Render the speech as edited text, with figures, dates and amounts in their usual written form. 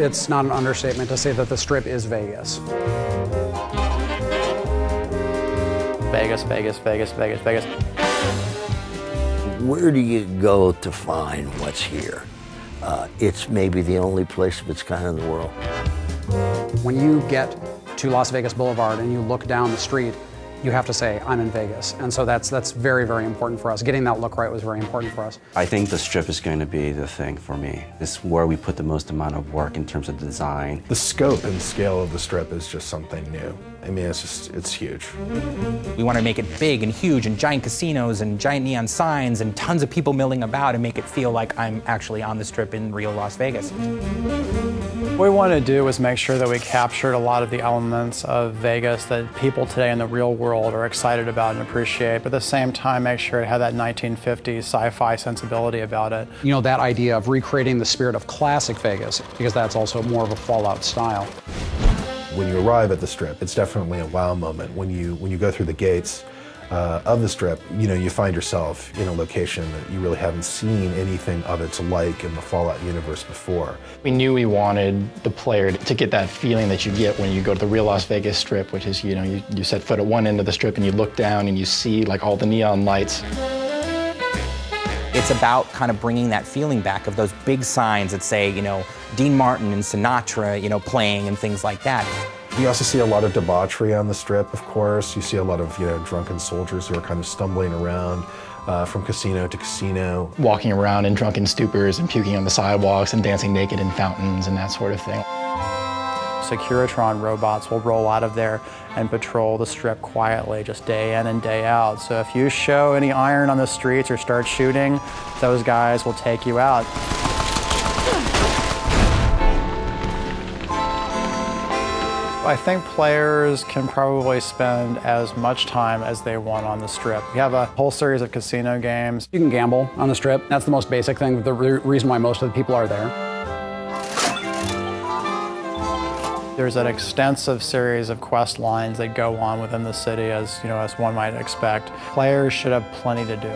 It's not an understatement to say that the Strip is Vegas. Vegas, Vegas, Vegas, Vegas, Vegas. Where do you go to find what's here? It's maybe the only place of its kind in the world. When you get to Las Vegas Boulevard and you look down the street, you have to say, I'm in Vegas. And so that's very, very important for us. Getting that look right was very important for us. I think the Strip is going to be the thing for me. It's where we put the most amount of work in terms of design. The scope and scale of the Strip is just something new. I mean, it's huge. We want to make it big and huge and giant casinos and giant neon signs and tons of people milling about and make it feel like I'm actually on the Strip in real Las Vegas. What we wanted to do was make sure that we captured a lot of the elements of Vegas that people today in the real world are excited about and appreciate, but at the same time make sure it had that 1950s sci-fi sensibility about it. You know, that idea of recreating the spirit of classic Vegas, because that's also more of a Fallout style. When you arrive at the Strip, it's definitely a wow moment. When you go through the gates of the Strip, you know, you find yourself in a location that you really haven't seen anything of its like in the Fallout universe before. We knew we wanted the player to get that feeling that you get when you go to the real Las Vegas Strip, which is, you know, you set foot at one end of the Strip and you look down and you see like all the neon lights. It's about kind of bringing that feeling back of those big signs that say, you know, Dean Martin and Sinatra, you know, playing and things like that. You also see a lot of debauchery on the Strip, of course. You see a lot of, you know, drunken soldiers who are kind of stumbling around from casino to casino. Walking around in drunken stupors and puking on the sidewalks and dancing naked in fountains and that sort of thing. Securitron robots will roll out of there and patrol the Strip quietly, just day in and day out. So if you show any iron on the streets or start shooting, those guys will take you out. I think players can probably spend as much time as they want on the Strip. We have a whole series of casino games. You can gamble on the Strip. That's the most basic thing, the reason why most of the people are there. There's an extensive series of quest lines that go on within the city, as you know, as one might expect. Players should have plenty to do.